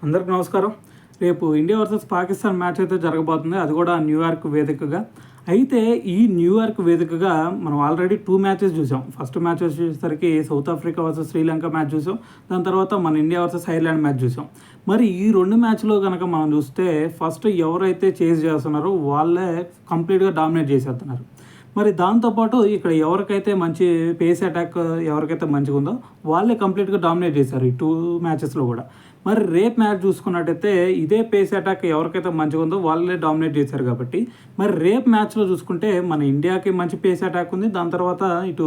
అందరికి నమస్కారం. రేపు ఇండియా వర్సెస్ పాకిస్తాన్ మ్యాచ్ అయితే జరగబోతుంది, అది కూడా న్యూయార్క్ వేదికగా. అయితే ఈ న్యూయార్క్ వేదికగా మనం ఆల్రెడీ 2 మ్యాచెస్ చూసాం. ఫస్ట్ మ్యాచ్ వచ్చేసరికి south Africa versus Sri Lanka match చూసాం. దాని తర్వాత మన ఇండియా వర్సెస్ ఐర్లాండ్ మ్యాచ్ చూసాం. మరి ఈ 2 మ్యాచ్లో కనుక మనం చూస్తే ఫస్ట్ ఎవరైతే చేజ్ చేస్తున్నారో వాళ్ళే కంప్లీట్గా డామినేట్ చేసేస్తున్నారు. మరి దాంతోపాటు ఇక్కడ ఎవరికైతే మంచి పేస్ అటాక్ ఎవరికైతే మంచిగా ఉందో వాళ్ళే కంప్లీట్గా డామినేట్ చేశారు ఈ 2 మ్యాచెస్లో కూడా. మరి రేపు మ్యాచ్ చూసుకున్నట్టయితే ఇదే పేస్ అటాక్ ఎవరికైతే మంచిగా ఉందో వాళ్ళే డామినేట్ చేశారు కాబట్టి మరి రేపు మ్యాచ్లో చూసుకుంటే మన ఇండియాకి మంచి పేస్ అటాక్ ఉంది. దాని తర్వాత ఇటు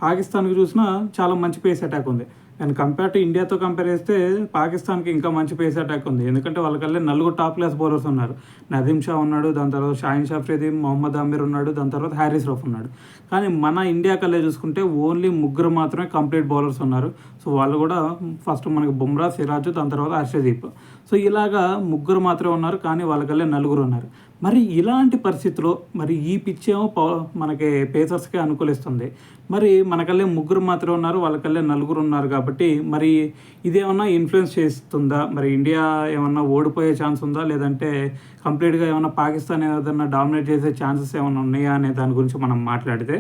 పాకిస్తాన్కి చూసినా చాలా మంచి పేస్ అటాక్ ఉంది. అండ్ కంపేర్ టు ఇండియాతో కంపేర్ చేస్తే పాకిస్తాన్కి ఇంకా మంచి పేస్ అటాక్ ఉంది. ఎందుకంటే వాళ్ళకల్లే 4 టాప్ క్లాస్ బౌలర్స్ ఉన్నారు. నదీమ్ షా ఉన్నాడు, దాని తర్వాత షాహిన్ షాఫ్రీది, మొహమ్మద్ ఆమీర్ ఉన్నాడు, దాని తర్వాత హ్యారిస్ రఫ్ ఉన్నాడు. కానీ మన ఇండియా కల్లే చూసుకుంటే ఓన్లీ 3 మాత్రమే కంప్లీట్ బౌలర్స్ ఉన్నారు. సో వాళ్ళు కూడా ఫస్ట్ మనకి బుమ్రా, సిరాజ్, దాని తర్వాత హర్షదీప్. సో ఇలాగా 3 మాత్రమే ఉన్నారు, కానీ వాళ్ళకల్లే 4 ఉన్నారు. మరి ఇలాంటి పరిస్థితిలో మరి ఈ పిచ్ ఏమో మనకి పేసర్స్కే అనుకూలిస్తుంది. మరి మనకల్లే 3 మాత్రమే ఉన్నారు, వాళ్ళకల్లే 4 ఉన్నారు కాబట్టి మరి ఇదేమన్నా ఇన్ఫ్లుయెన్స్ చేస్తుందా? మరి ఇండియా ఏమన్నా ఓడిపోయే ఛాన్స్ ఉందా, లేదంటే కంప్లీట్గా ఏమన్నా పాకిస్తాన్ ఏదైనా డామినేట్ చేసే ఛాన్సెస్ ఏమైనా ఉన్నాయా అనే దాని గురించి మనం మాట్లాడితే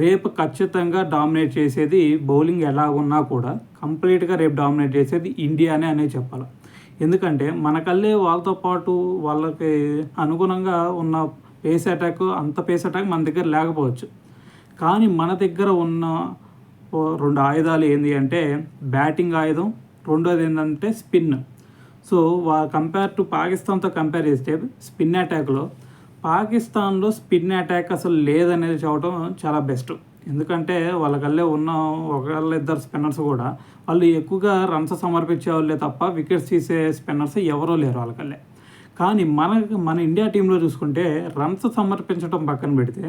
రేపు ఖచ్చితంగా డామినేట్ చేసేది బౌలింగ్ ఎలాగున్నా కూడా కంప్లీట్గా రేపు డామినేట్ చేసేది ఇండియానే అనే చెప్పాలి. ఎందుకంటే మనకల్లే వాళ్ళతో పాటు వాళ్ళకి అనుగుణంగా ఉన్న పేస్ అటాక్, అంత పేస్ అటాక్ మన దగ్గర లేకపోవచ్చు. కానీ మన దగ్గర ఉన్న 2 ఆయుధాలు ఏంటి అంటే బ్యాటింగ్ ఆయుధం, రెండోది ఏంటంటే స్పిన్. సో కంపేర్ టు పాకిస్తాన్తో కంపేర్ చేస్తే స్పిన్ అటాక్లో పాకిస్తాన్లో స్పిన్ అటాక్ అసలు లేదనేది చెప్పడం చాలా బెస్ట్. ఎందుకంటే వాళ్ళకల్లే ఉన్న ఒకళ్ళిద్దరు స్పిన్నర్స్ కూడా వాళ్ళు ఎక్కువగా రన్స్ సమర్పించే వాళ్ళే తప్ప వికెట్స్ తీసే స్పిన్నర్స్ ఎవరూ లేరు వాళ్ళకల్లే. కానీ మన ఇండియా టీంలో చూసుకుంటే రన్స్ సమర్పించడం పక్కన పెడితే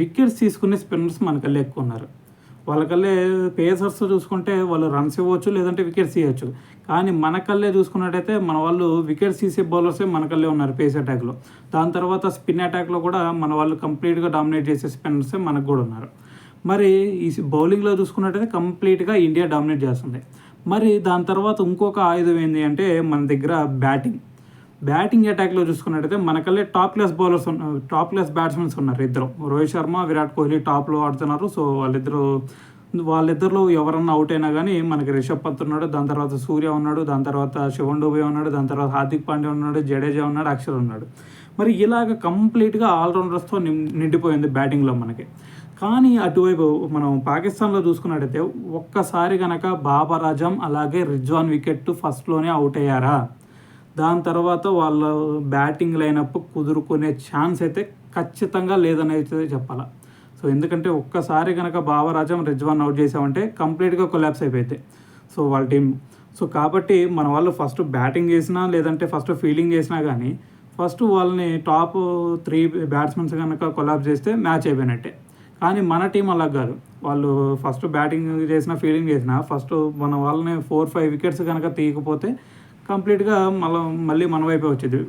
వికెట్స్ తీసుకునే స్పిన్నర్స్ మనకల్లే ఎక్కువ ఉన్నారు. వాళ్ళకల్లే పేసర్స్ చూసుకుంటే వాళ్ళు రన్స్ ఇవ్వచ్చు, లేదంటే వికెట్స్ ఇవ్వచ్చు. కానీ మనకల్లే చూసుకున్నట్టయితే మన వాళ్ళు వికెట్స్ తీసే బౌలర్సే మనకల్లే ఉన్నారు పేస్ అటాక్లో. దాని తర్వాత స్పిన్ అటాక్లో కూడా మన వాళ్ళు కంప్లీట్గా డామినేట్ చేసే స్పిన్నర్సే మనకు కూడా ఉన్నారు. మరి ఈ బౌలింగ్లో చూసుకున్నట్టయితే కంప్లీట్గా ఇండియా డామినేట్ చేస్తుంది. మరి దాని తర్వాత ఇంకొక ఆయుధం ఏంటి అంటే మన దగ్గర బ్యాటింగ్ అటాక్లో చూసుకున్నట్టయితే మనకల్లే టాప్ క్లాస్ బ్యాట్స్మెన్స్ ఉన్నారు. ఇద్దరు, రోహిత్ శర్మ, విరాట్ కోహ్లీ టాప్లో ఆడుతున్నారు. సో వాళ్ళిద్దరిలో ఎవరన్నా అవుట్ అయినా కానీ మనకి రిషబ్ పంత్ ఉన్నాడు, దాని తర్వాత సూర్య ఉన్నాడు, దాని తర్వాత శివన్ డూబే ఉన్నాడు, దాని తర్వాత హార్దిక్ పాండ్యా ఉన్నాడు, జడేజా ఉన్నాడు, అక్షర్ ఉన్నాడు. మరి ఇలాగ కంప్లీట్గా ఆల్రౌండర్స్తో నిండిపోయింది బ్యాటింగ్లో మనకి. కానీ అటువైపు మనం పాకిస్తాన్లో చూసుకున్నట్టయితే ఒక్కసారి కనుక బాబర్ ఆజం అలాగే రిజ్వాన్ వికెట్ ఫస్ట్లోనే అవుట్ అయ్యారా, దాని తర్వాత వాళ్ళ బ్యాటింగ్ లైనప్ కుదురుకునే ఛాన్స్ అయితే ఖచ్చితంగా లేదని అయితే చెప్పాలి. సో ఎందుకంటే ఒక్కసారి కనుక బాబర్ ఆజం, రిజ్వాన్ అవుట్ చేసామంటే కంప్లీట్గా కొలాప్స్ అయిపోయింది సో వాళ్ళ టీం. సో కాబట్టి మన వాళ్ళు ఫస్ట్ బ్యాటింగ్ చేసినా లేదంటే ఫస్ట్ ఫీల్డింగ్ చేసినా కానీ ఫస్ట్ వాళ్ళని టాప్ 3 బ్యాట్స్మెన్స్ కనుక కొలాప్స్ చేస్తే మ్యాచ్ అయిపోయినట్టే. కానీ మన టీం అలా కాదు. వాళ్ళు ఫస్ట్ బ్యాటింగ్ చేసినా ఫీల్డింగ్ చేసినా ఫస్ట్ మన వాళ్ళని 4-5 వికెట్స్ కనుక తీయకపోతే కంప్లీట్గా మళ్ళీ మన వైపే వచ్చేది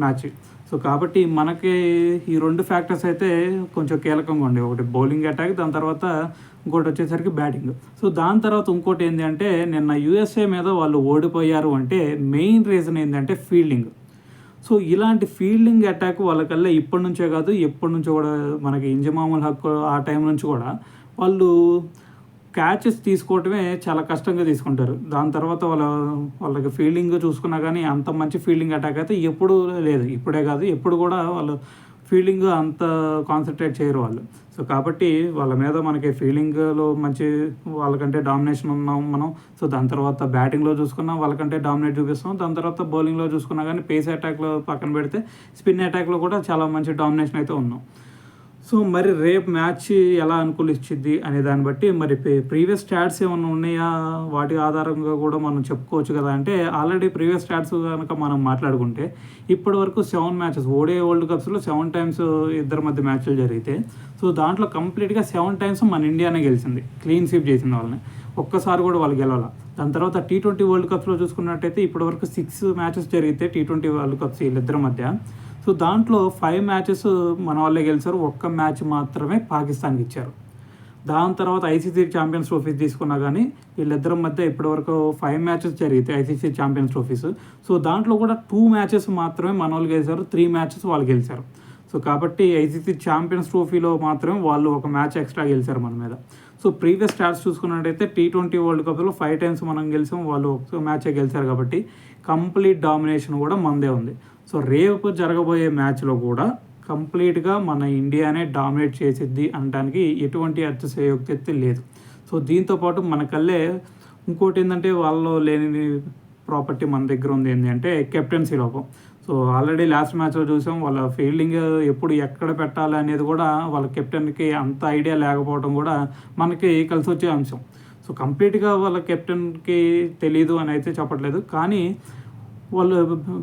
మ్యాచ్. సో కాబట్టి మనకి ఈ 2 ఫ్యాక్టర్స్ అయితే కొంచెం కీలకంగా ఉండేవి. ఒకటి బౌలింగ్ అటాక్, దాని తర్వాత ఇంకోటి వచ్చేసరికి బ్యాటింగ్. సో దాని తర్వాత ఇంకోటి ఏంటి అంటే నిన్న యూఎస్ఏ మీద వాళ్ళు ఓడిపోయారు అంటే మెయిన్ రీజన్ ఏంటంటే ఫీల్డింగ్. సో ఇలాంటి ఫీల్డింగ్ అటాక్ వాళ్ళకల్లా ఇప్పటి నుంచే కాదు, ఎప్పటి నుంచో కూడా మనకి ఇంజమాముల్ హక్ ఆ టైం నుంచి కూడా వాళ్ళు క్యాచెస్ తీసుకోవటమే చాలా కష్టంగా తీసుకుంటారు. దాని తర్వాత వాళ్ళకి ఫీల్డింగ్ చూసుకున్నా కానీ అంత మంచి ఫీల్డింగ్ అటాక్ అయితే ఎప్పుడు లేదు, ఇప్పుడే కాదు ఎప్పుడు కూడా వాళ్ళు ఫీల్డింగ్ అంత కాన్సన్ట్రేట్ చేయరు వాళ్ళు. సో కాబట్టి వాళ్ళ మీద మనకి ఫీల్డింగ్లో మంచి వాళ్ళకంటే డామినేషన్ ఉన్నాం మనం. సో దాని తర్వాత బ్యాటింగ్లో చూసుకున్నా వాళ్ళకంటే డామినేట్ చూపిస్తాం. దాని తర్వాత బౌలింగ్లో చూసుకున్నా కానీ పేస్ అటాక్లో పక్కన పెడితే స్పిన్ అటాక్లో కూడా చాలా మంచి డామినేషన్ అయితే ఉన్నాం. సో మరి రేపు మ్యాచ్ ఎలా అనుకూలించింది అనే దాన్ని బట్టి మరి ప్రీవియస్ స్టాట్స్ ఏమైనా ఉన్నాయా వాటి ఆధారంగా కూడా మనం చెప్పుకోవచ్చు కదా. అంటే ఆల్రెడీ ప్రీవియస్ స్టాట్స్ కనుక మనం మాట్లాడుకుంటే ఇప్పటి వరకు 7 మ్యాచెస్ ఓడే వరల్డ్ కప్స్లో 7 టైమ్స్ ఇద్దరి మధ్య మ్యాచ్లు జరిగితే సో దాంట్లో కంప్లీట్గా 7 టైమ్స్ మన ఇండియానే గెలిచింది, క్లీన్ స్వీప్ చేసింది వాళ్ళని. ఒక్కసారి కూడా వాళ్ళు గెలవాల. దాని తర్వాత T20 వరల్డ్ కప్స్లో చూసుకున్నట్టయితే ఇప్పటి వరకు 6 మ్యాచెస్ జరిగితే T20 వరల్డ్ కప్స్ వీళ్ళిద్దరి మధ్య. సో దాంట్లో 5 మ్యాచెస్ మన వాళ్ళే గెలిచారు, ఒక్క మ్యాచ్ మాత్రమే పాకిస్తాన్కి ఇచ్చారు. దాని తర్వాత ఐసీసీ ఛాంపియన్స్ ట్రోఫీస్ తీసుకున్నా కానీ వీళ్ళిద్దరి మధ్య ఇప్పటివరకు 5 మ్యాచెస్ జరిగితాయి ఐసీసీ ఛాంపియన్స్ ట్రోఫీస్. సో దాంట్లో కూడా 2 మ్యాచెస్ మాత్రమే మన వాళ్ళు గెలిచారు, 3 మ్యాచెస్ వాళ్ళు గెలిచారు. సో కాబట్టి ఐసీసీ ఛాంపియన్స్ ట్రోఫీలో మాత్రమే వాళ్ళు ఒక మ్యాచ్ ఎక్స్ట్రా గెలిచారు మన మీద. సో ప్రీవియస్ స్టాట్స్ చూసుకున్నట్టయితే T20 వరల్డ్ కప్లో 5 టైమ్స్ మనం గెలిచాం, వాళ్ళు ఒక మ్యాచే గెలిచారు. కాబట్టి కంప్లీట్ డామినేషన్ కూడా మనదే ఉంది. సో రేపు జరగబోయే మ్యాచ్లో కూడా కంప్లీట్గా మన ఇండియానే డామినేట్ చేసిద్ది అనడానికి ఎటువంటి అతిశయోక్తి లేదు. సో దీంతోపాటు మన కల్లే ఇంకోటి ఏంటంటే వాళ్ళు లేని ప్రాపర్టీ మన దగ్గర ఉంది ఏంటంటే కెప్టెన్సీ లోపం. సో ఆల్రెడీ లాస్ట్ మ్యాచ్లో చూసాం, వాళ్ళ ఫీల్డింగ్ ఎప్పుడు ఎక్కడ పెట్టాలి అనేది కూడా వాళ్ళ కెప్టెన్కి అంత ఐడియా లేకపోవడం కూడా మనకి కలిసి వచ్చే అంశం. సో కంప్లీట్గా వాళ్ళ కెప్టెన్కి తెలీదు అని అయితే చెప్పట్లేదు, కానీ వాళ్ళు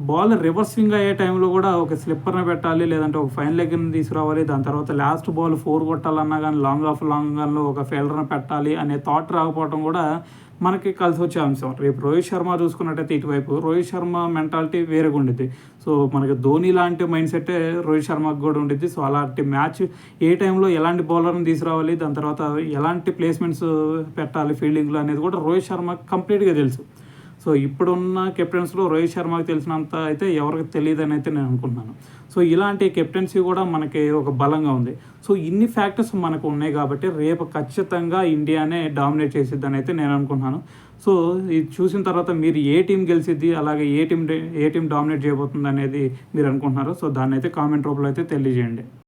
బాల్ రివర్స్ స్వింగ్ అయ్యే టైంలో కూడా ఒక స్లిప్పర్ని పెట్టాలి, లేదంటే ఒక ఫైన్ లెగ్ని తీసుకురావాలి, దాని తర్వాత లాస్ట్ బాల్ 4 కొట్టాలన్నా కానీ లాంగ్ ఆన్లో ఒక ఫీల్డర్ని పెట్టాలి అనే థాట్ రాకపోవడం కూడా మనకి కలిసి వచ్చే అంశం. రేపు రోహిత్ శర్మ చూసుకున్నట్టయితే ఇటువైపు రోహిత్ శర్మ మెంటాలిటీ వేరేగా ఉండిద్ది. సో మనకి ధోని లాంటి మైండ్ సెట్టే రోహిత్ శర్మకు కూడా ఉండిద్ది. సో అలాంటి మ్యాచ్ ఏ టైంలో ఎలాంటి బౌలర్ని తీసుకురావాలి, దాని తర్వాత ఎలాంటి ప్లేస్మెంట్స్ పెట్టాలి ఫీల్డింగ్లో అనేది కూడా రోహిత్ శర్మకి కంప్లీట్గా తెలుసు. సో ఇప్పుడున్న కెప్టెన్స్లో రోహిత్ శర్మకి తెలిసినంత అయితే ఎవరికి తెలియదని అయితే నేను అనుకుంటున్నాను. సో ఇలాంటి కెప్టెన్సీ కూడా మనకి ఒక బలంగా ఉంది. సో ఇన్ని ఫ్యాక్టర్స్ మనకు ఉన్నాయి కాబట్టి రేపు ఖచ్చితంగా ఇండియానే డామినేట్ చేసిద్దని అయితే నేను అనుకుంటున్నాను. సో ఇది చూసిన తర్వాత మీరు ఏ టీం గెలిచిద్ది, అలాగే ఏ టీం డామినేట్ చేయబోతుంది అనేది మీరు అనుకుంటున్నారు. సో దాన్ని అయితే కామెంట్ రూపంలో అయితే తెలియజేయండి.